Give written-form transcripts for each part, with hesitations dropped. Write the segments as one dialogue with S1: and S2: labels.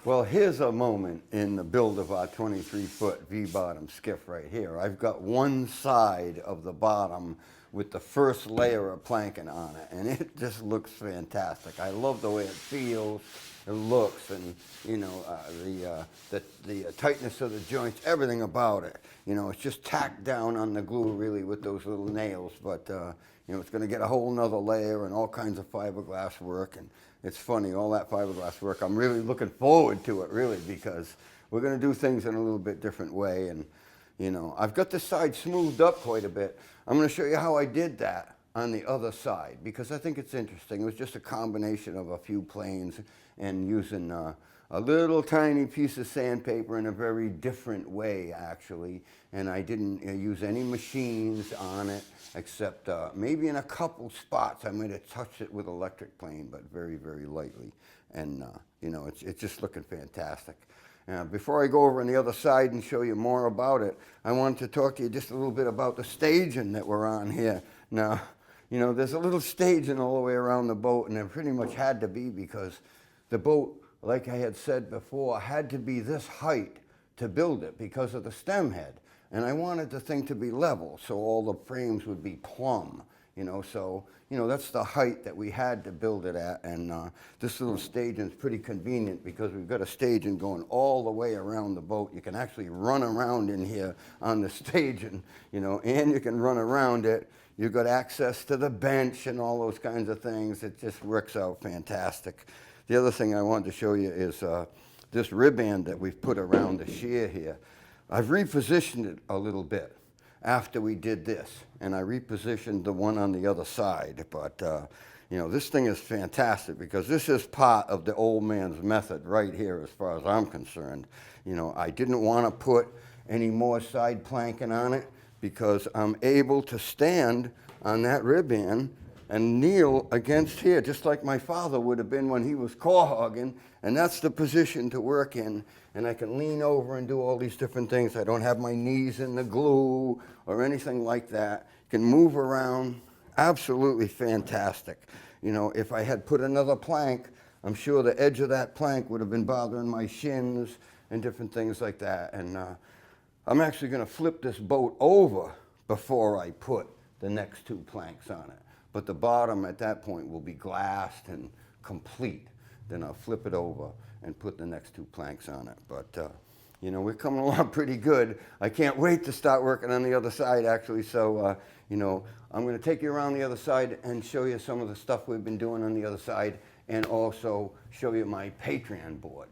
S1: Well, here's a moment in the build of our 23-foot V-Bottom skiff right here. I've got one side of the bottom with the first layer of planking on it, and it just looks fantastic. I love the way it feels, it looks, and you know, the tightness of the joints, everything about it. You know, it's just tacked down on the glue really with those little nails, but you know, it's going to get a whole nother layer and all kinds of fiberglass work. And it's funny, all that fiberglass work, I'm really looking forward to it, really, because we're going to do things in a little bit different way. And, you know, I've got this side smoothed up quite a bit. I'm going to show you how I did that on the other side, because I think it's interesting. It was just a combination of a few planes and using a little tiny piece of sandpaper in a very different way, actually. And I didn't use any machines on it, except maybe in a couple spots I might have touched it with electric plane, but very, very lightly. And you know, it's just looking fantastic. Before I go over on the other side and show you more about it, I wanted to talk to you just a little bit about the staging that we're on here. Now, you know, there's a little staging all the way around the boat, and there pretty much had to be, because the boat, like I had said before, had to be this height to build it because of the stem head. And I wanted the thing to be level, so all the frames would be plumb, you know. So, you know, that's the height that we had to build it at. And this little staging is pretty convenient because we've got a staging going all the way around the boat. You can actually run around in here on the staging, you know, and you can run around it. You've got access to the bench and all those kinds of things. It just works out fantastic. The other thing I wanted to show you is this ribband that we've put around the shear here. I've repositioned it a little bit after we did this, and I repositioned the one on the other side. But you know, this thing is fantastic because this is part of the old man's method right here as far as I'm concerned. You know, I didn't want to put any more side planking on it because I'm able to stand on that ribband and kneel against here, just like my father would have been when he was core hogging, and that's the position to work in. And I can lean over and do all these different things. I don't have my knees in the glue or anything like that. Can move around, absolutely fantastic. You know, if I had put another plank, I'm sure the edge of that plank would have been bothering my shins and different things like that. And I'm actually gonna flip this boat over before I put the next two planks on it. But the bottom at that point will be glassed and complete. Then I'll flip it over and put the next two planks on it. But you know, we're coming along pretty good. I can't wait to start working on the other side, actually. So you know, I'm going to take you around the other side and show you some of the stuff we've been doing on the other side, and also show you my Patreon board.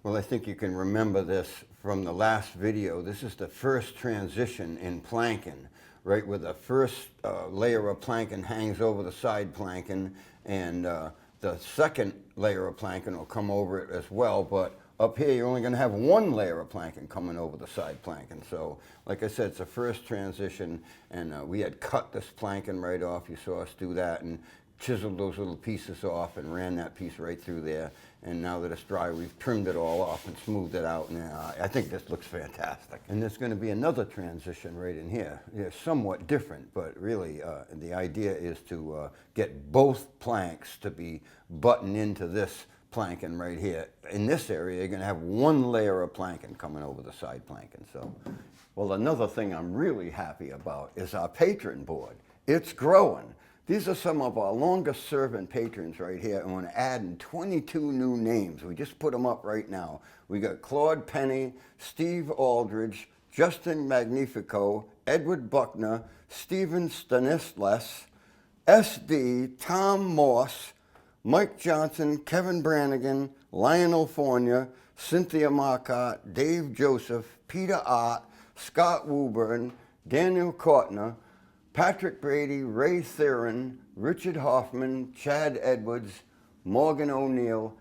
S1: Well, I think you can remember this from the last video. This is the first transition in planking, right, where the first layer of planking hangs over the side planking, and the second layer of planking will come over it as well. But up here, you're only going to have one layer of planking coming over the side planking. So, like I said, it's the first transition, and we had cut this planking right off. You saw us do that, and chiseled those little pieces off and ran that piece right through there. And now that it's dry, we've trimmed it all off and smoothed it out. And I think this looks fantastic. And there's going to be another transition right in here. They're somewhat different, but really the idea is to get both planks to be buttoned into this planking right here. In this area, you're going to have one layer of planking coming over the side planking. So, well, another thing I'm really happy about is our patron board. It's growing. These are some of our longest serving patrons right here, and we're adding 22 new names. We just put them up right now. We got Claude Penny, Steve Aldridge, Justin Magnifico, Edward Buckner, Stephen Stanislas, SD, Tom Morse, Mike Johnson, Kevin Brannigan, Lionel Fornia, Cynthia Marcotte, Dave Joseph, Peter Ott, Scott Woburn, Daniel Kortner, Patrick Brady, Ray Theron, Richard Hoffman, Chad Edwards, Morgan O'Neill,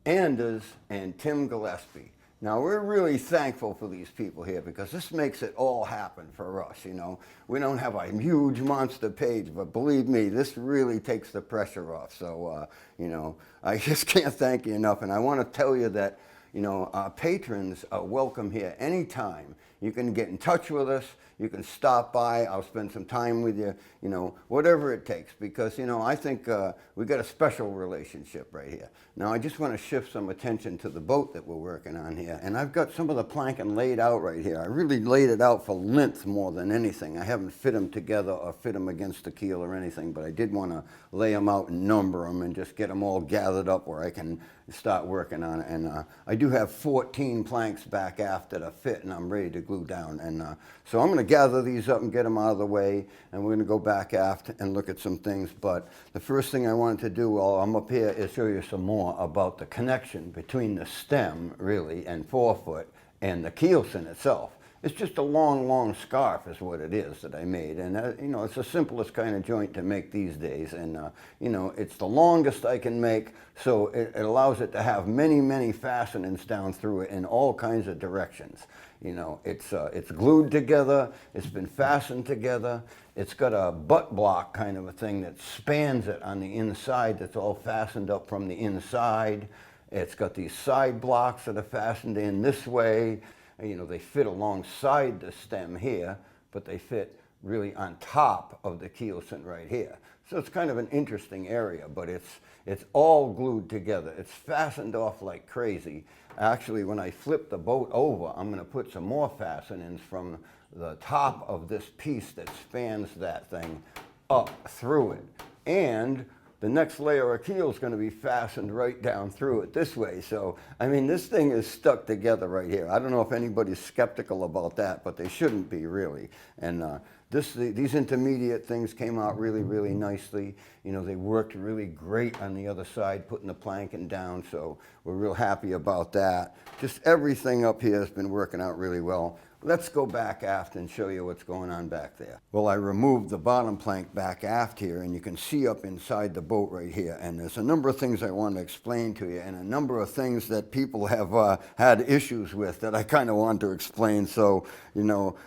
S1: Anders, and Tim Gillespie. Now, we're really thankful for these people here because this makes it all happen for us, you know. We don't have a huge monster page, but believe me, this really takes the pressure off. So, you know, I just can't thank you enough. And I want to tell you that, you know, our patrons are welcome here anytime. You can get in touch with us. You can stop by, I'll spend some time with you, you know, whatever it takes, because, you know, I think we got a special relationship right here. Now, I just want to shift some attention to the boat that we're working on here, and I've got some of the planking laid out right here. I really laid it out for length more than anything. I haven't fit them together or fit them against the keel or anything, but I did want to lay them out and number them and just get them all gathered up where I can start working on it. And I do have 14 planks back aft that are fit and I'm ready to glue down. And so I'm going to gather these up and get them out of the way, and we're going to go back aft and look at some things. But the first thing I wanted to do while I'm up here is show you some more about the connection between the stem, really, and forefoot and the keelson itself. It's just a long, long scarf is what it is that I made. And, you know, it's the simplest kind of joint to make these days. And, you know, it's the longest I can make, so it allows it to have many, many fastenings down through it in all kinds of directions. You know, it's glued together, it's been fastened together, it's got a butt block kind of a thing that spans it on the inside that's all fastened up from the inside. It's got these side blocks that are fastened in this way. You know, they fit alongside the stem here, but they fit really on top of the keelson right here. So it's kind of an interesting area, but it's all glued together. It's fastened off like crazy. Actually, when I flip the boat over, I'm going to put some more fastenings from the top of this piece that spans that thing up through it. And the next layer of keel is going to be fastened right down through it this way. So, I mean, this thing is stuck together right here. I don't know if anybody's skeptical about that, but they shouldn't be, really. And these intermediate things came out really, really nicely. You know, they worked really great on the other side, putting the planking down, so we're real happy about that. Just everything up here has been working out really well. Let's go back aft and show you what's going on back there. Well, I removed the bottom plank back aft here, and you can see up inside the boat right here. And there's a number of things I want to explain to you, and a number of things that people have had issues with that I kind of want to explain. So, you know,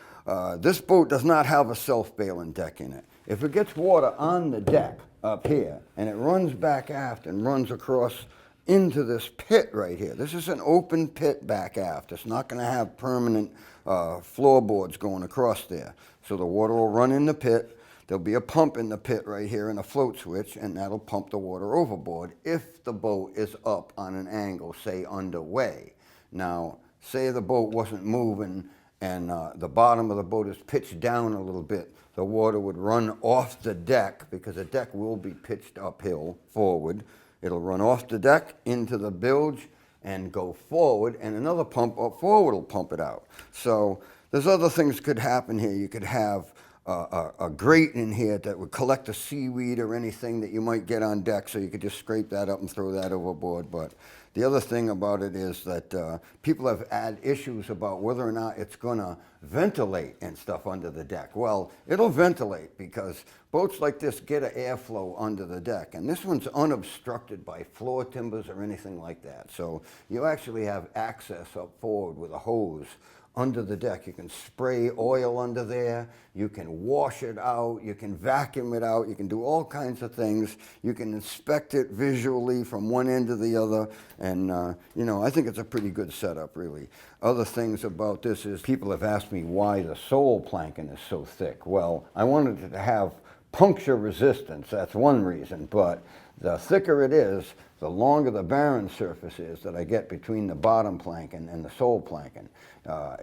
S1: this boat does not have a self-bailing deck in it. If it gets water on the deck up here, and it runs back aft and runs across into this pit right here. This is an open pit back aft. It's not going to have permanent floorboards going across there. So the water will run in the pit. There'll be a pump in the pit right here and a float switch, and that'll pump the water overboard if the boat is up on an angle, say underway. Now, say the boat wasn't moving and the bottom of the boat is pitched down a little bit. The water would run off the deck, because the deck will be pitched uphill forward. It'll run off the deck into the bilge and go forward, and another pump up forward will pump it out. So there's other things could happen here. You could have a grate in here that would collect the seaweed or anything that you might get on deck, so you could just scrape that up and throw that overboard. But the other thing about it is that people have had issues about whether or not it's going to ventilate and stuff under the deck. Well, it'll ventilate, because boats like this get an airflow under the deck, and this one's unobstructed by floor timbers or anything like that. So you actually have access up forward with a hose under the deck. You can spray oil under there, you can wash it out, you can vacuum it out, you can do all kinds of things. You can inspect it visually from one end to the other, and you know, I think it's a pretty good setup, really. Other things about this is people have asked me why the sole planking is so thick. Well, I wanted it to have puncture resistance, that's one reason, but the thicker it is, the longer the barren surface is that I get between the bottom planking and the sole planking.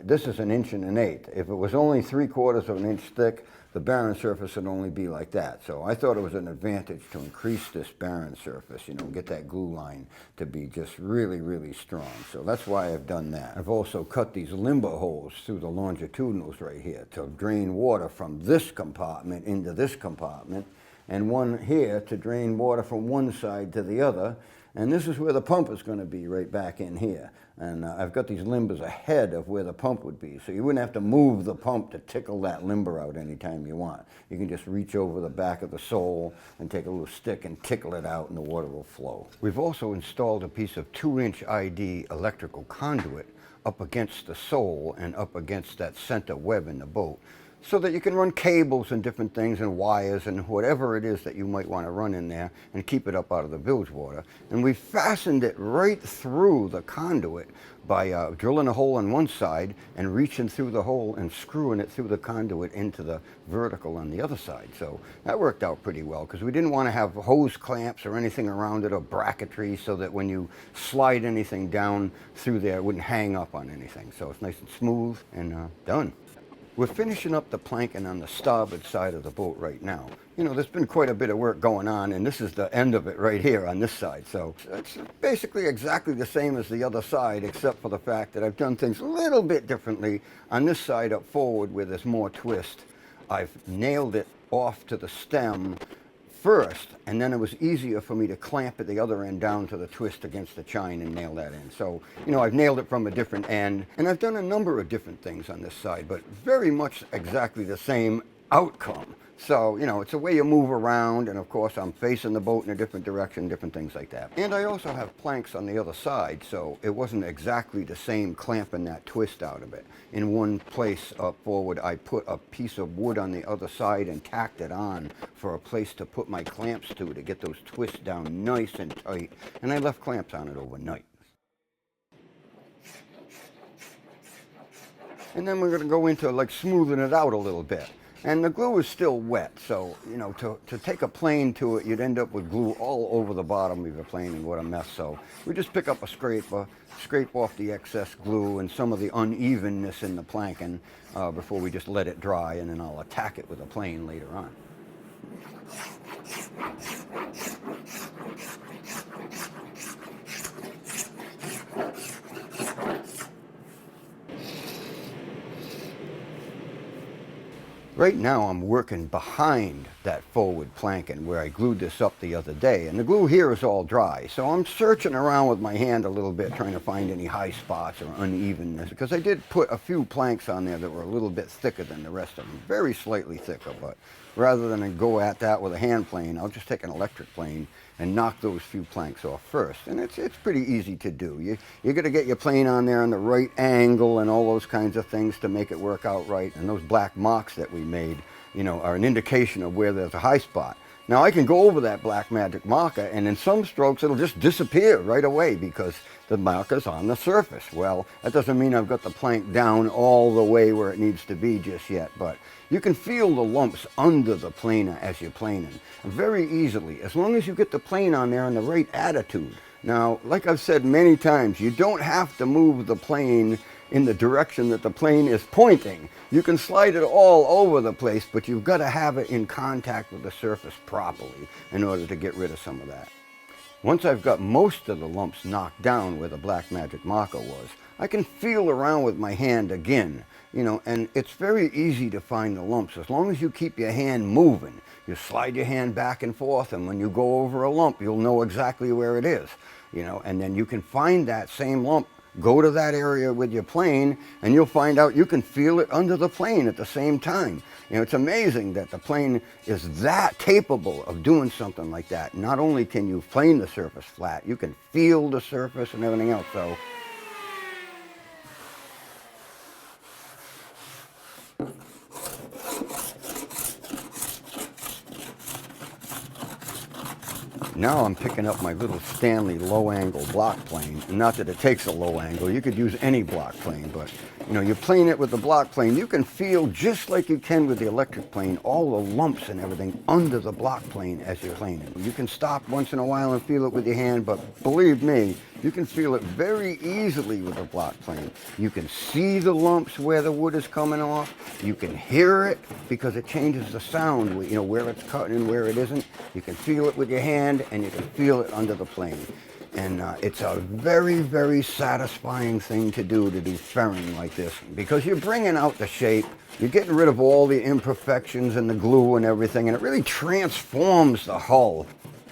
S1: This is 1 1/8 inches. If it was only 3/4 of an inch thick, the barren surface would only be like that. So I thought it was an advantage to increase this barren surface, you know, get that glue line to be just really, really strong. So that's why I've done that. I've also cut these limber holes through the longitudinals right here to drain water from this compartment into this compartment, and one here to drain water from one side to the other. And this is where the pump is going to be, right back in here. And I've got these limbers ahead of where the pump would be, so you wouldn't have to move the pump to tickle that limber out anytime you want. You can just reach over the back of the sole and take a little stick and tickle it out, and the water will flow. We've also installed a piece of 2-inch ID electrical conduit up against the sole and up against that center web in the boat. so that you can run cables and different things and wires and whatever it is that you might want to run in there and keep it up out of the bilge water. And we fastened it right through the conduit by drilling a hole on one side and reaching through the hole and screwing it through the conduit into the vertical on the other side. So that worked out pretty well, because we didn't want to have hose clamps or anything around it or bracketry, so that when you slide anything down through there it wouldn't hang up on anything. So it's nice and smooth and done. We're finishing up the planking on the starboard side of the boat right now. You know, there's been quite a bit of work going on, and this is the end of it right here on this side. So it's basically exactly the same as the other side, except for the fact that I've done things a little bit differently. On this side up forward where there's more twist, I've nailed it off to the stem first, and then it was easier for me to clamp at the other end down to the twist against the chine and nail that in. So, you know, I've nailed it from a different end, and I've done a number of different things on this side, but very much exactly the same outcome. So, you know, it's a way you move around, and of course I'm facing the boat in a different direction, different things like that. And I also have planks on the other side, so it wasn't exactly the same clamping that twist out of it. In one place up forward, I put a piece of wood on the other side and tacked it on for a place to put my clamps to get those twists down nice and tight, and I left clamps on it overnight. And then we're going to go into like smoothing it out a little bit. And the glue is still wet, so, you know, to take a plane to it, you'd end up with glue all over the bottom of your plane, and what a mess. So we just pick up a scraper, scrape off the excess glue and some of the unevenness in the planking before we just let it dry, and then I'll attack it with a plane later on. Right now I'm working behind that forward planking where I glued this up the other day, and the glue here is all dry. So I'm searching around with my hand a little bit, trying to find any high spots or unevenness, because I did put a few planks on there that were a little bit thicker than the rest of them, very slightly thicker. But rather than go at that with a hand plane, I'll just take an electric plane and knock those few planks off first. And it's pretty easy to do. You got to get your plane on there on the right angle and all those kinds of things to make it work out right. And those black marks that we made, you know, are an indication of where there's a high spot. Now I can go over that black magic marker, and in some strokes it'll just disappear right away because the marker's on the surface. Well, that doesn't mean I've got the plank down all the way where it needs to be just yet, but you can feel the lumps under the planer as you're planing very easily, as long as you get the plane on there in the right attitude. Now, like I've said many times, you don't have to move the plane in the direction that the plane is pointing. You can slide it all over the place, but you've got to have it in contact with the surface properly in order to get rid of some of that. Once I've got most of the lumps knocked down where the black magic marker was, I can feel around with my hand again, you know, and it's very easy to find the lumps as long as you keep your hand moving. You slide your hand back and forth, and when you go over a lump, you'll know exactly where it is, you know, and then you can find that same lump. Go to that area with your plane, and you'll find out you can feel it under the plane at the same time. You know, it's amazing that the plane is that capable of doing something like that. Not only can you plane the surface flat, you can feel the surface and everything else. So now I'm picking up my little Stanley low-angle block plane. Not that it takes a low angle. You could use any block plane, but you know, you plane it with the block plane, you can feel just like you can with the electric plane, all the lumps and everything under the block plane as you're planing. You can stop once in a while and feel it with your hand, but believe me, you can feel it very easily with a block plane. You can see the lumps where the wood is coming off. You can hear it because it changes the sound, you know, where it's cutting and where it isn't. You can feel it with your hand, and you can feel it under the plane. And it's a very, very satisfying thing to do ferring like this, because you're bringing out the shape, you're getting rid of all the imperfections and the glue and everything, and it really transforms the hull.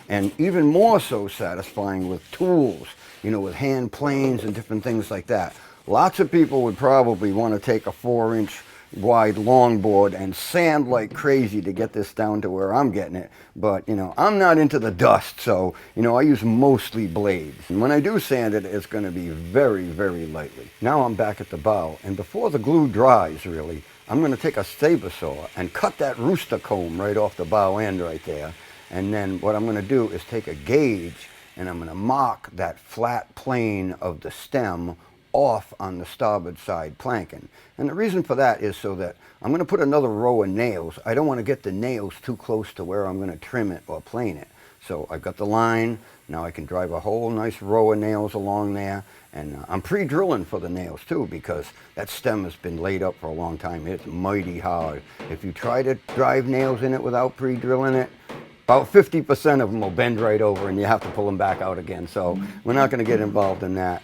S1: And even more so satisfying with tools, you know, with hand planes and different things like that. Lots of people would probably want to take a 4-inch wide longboard and sand like crazy to get this down to where I'm getting it, but you know, I'm not into the dust, so you know, I use mostly blades, and when I do sand it, it's going to be very, very lightly. Now I'm back at the bow, and before the glue dries really, I'm going to take a saber saw and cut that rooster comb right off the bow end right there. And then what I'm going to do is take a gauge and I'm going to mark that flat plane of the stem off on the starboard side planking. And the reason for that is so that I'm going to put another row of nails. I don't want to get the nails too close to where I'm going to trim it or plane it. So I've got the line. Now I can drive a whole nice row of nails along there. And I'm pre-drilling for the nails too, because that stem has been laid up for a long time. It's mighty hard. If you try to drive nails in it without pre-drilling it, about 50% of them will bend right over and you have to pull them back out again. So we're not going to get involved in that.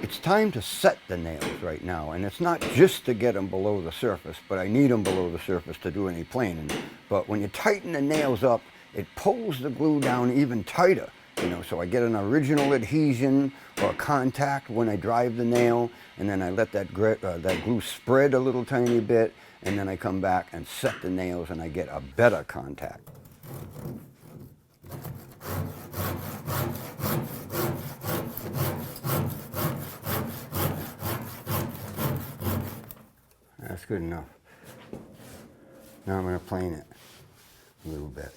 S1: It's time to set the nails right now, and it's not just to get them below the surface, but I need them below the surface to do any planing. But when you tighten the nails up, it pulls the glue down even tighter, you know, so I get an original adhesion or contact when I drive the nail, and then I let that glue spread a little tiny bit, and then I come back and set the nails and I get a better contact. That's good enough. Now I'm going to plane it a little bit.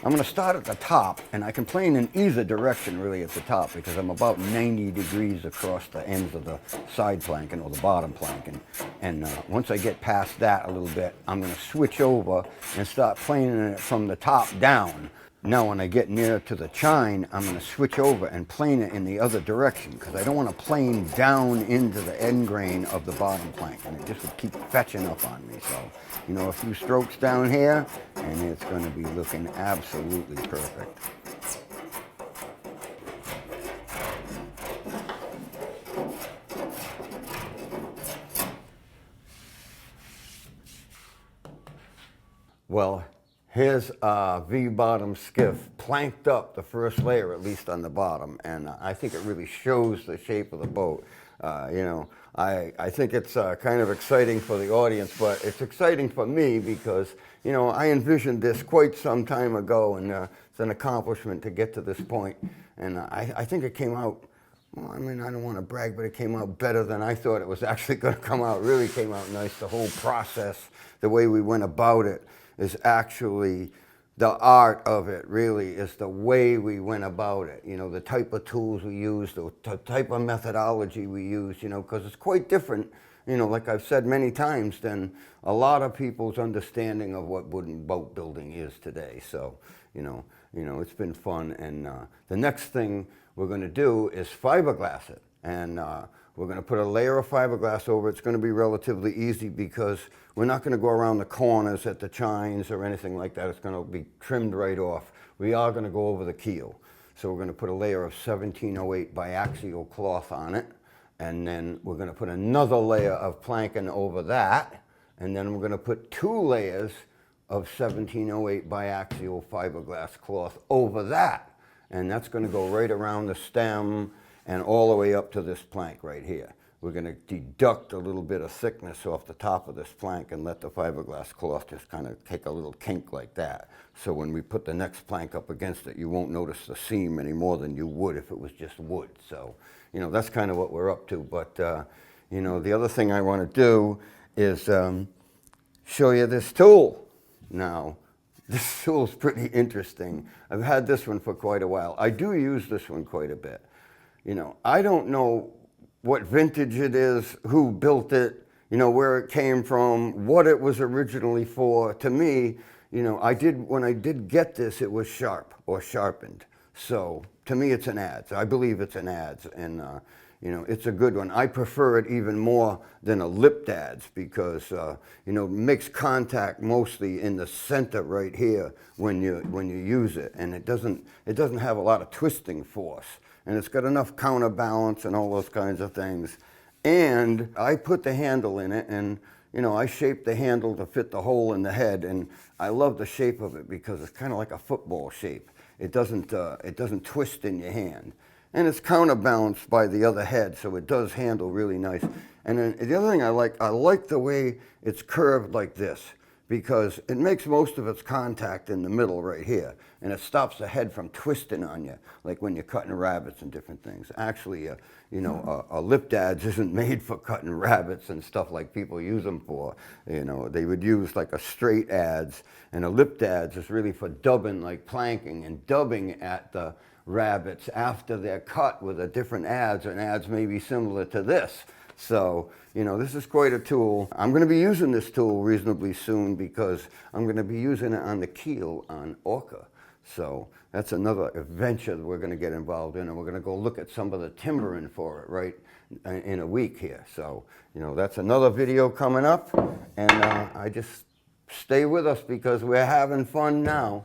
S1: I'm going to start at the top, and I can plane in either direction really at the top because I'm about 90 degrees across the ends of the side planking or the bottom planking. And once I get past that a little bit, I'm going to switch over and start planing it from the top down. Now when I get near to the chine, I'm going to switch over and plane it in the other direction because I don't want to plane down into the end grain of the bottom plank, and it just would keep fetching up on me. So, you know, a few strokes down here and it's going to be looking absolutely perfect. Well, here's a V-Bottom Skiff planked up, the first layer at least on the bottom, and I think it really shows the shape of the boat. You know, I think it's kind of exciting for the audience, but it's exciting for me because, you know, I envisioned this quite some time ago, and it's an accomplishment to get to this point. And I think it came out, well, I mean, I don't want to brag, but it came out better than I thought it was actually going to come out. It really came out nice. The whole process, the way we went about it, is actually the art of it. Really is the way we went about it, you know, the type of tools we used, the type of methodology we used, you know, because it's quite different, you know, like I've said many times, than a lot of people's understanding of what wooden boat building is today. So, you know, it's been fun, and the next thing we're going to do is fiberglass it, and we're going to put a layer of fiberglass over. It's going to be relatively easy because we're not going to go around the corners at the chines or anything like that. It's going to be trimmed right off. We are going to go over the keel. So we're going to put a layer of 1708 biaxial cloth on it, and then we're going to put another layer of planking over that, and then we're going to put 2 layers of 1708 biaxial fiberglass cloth over that. And that's going to go right around the stem and all the way up to this plank right here. We're going to deduct a little bit of thickness off the top of this plank and let the fiberglass cloth just kind of take a little kink like that. So when we put the next plank up against it, you won't notice the seam any more than you would if it was just wood. So, you know, that's kind of what we're up to. But, you know, the other thing I want to do is show you this tool. Now, this tool's pretty interesting. I've had this one for quite a while. I do use this one quite a bit. You know, I don't know what vintage it is, who built it, you know, where it came from, what it was originally for. To me, you know, when I did get this, it was sharp or sharpened. So to me, it's an adze. I believe it's an adze, and you know, it's a good one. I prefer it even more than a lipped adze because you know, it makes contact mostly in the center right here when you use it, and it doesn't have a lot of twisting force. And it's got enough counterbalance and all those kinds of things. And I put the handle in it, and you know, I shaped the handle to fit the hole in the head, and I love the shape of it because it's kind of like a football shape. It doesn't twist in your hand. And it's counterbalanced by the other head, so it does handle really nice. And then the other thing I like the way it's curved like this, because it makes most of its contact in the middle right here, and it stops the head from twisting on you, like when you're cutting rabbits and different things. Actually, you know, a lip dadge isn't made for cutting rabbits and stuff like people use them for. You know, they would use like a straight adze, and a lip dadge is really for dubbing, like planking and dubbing at the rabbits after they're cut with a different adze, or an adze may be similar to this. So, you know, this is quite a tool. I'm going to be using this tool reasonably soon because I'm going to be using it on the keel on Orca. So that's another adventure that we're going to get involved in, and we're going to go look at some of the timbering for it right in a week here. So, you know, that's another video coming up, and I just stay with us because we're having fun now.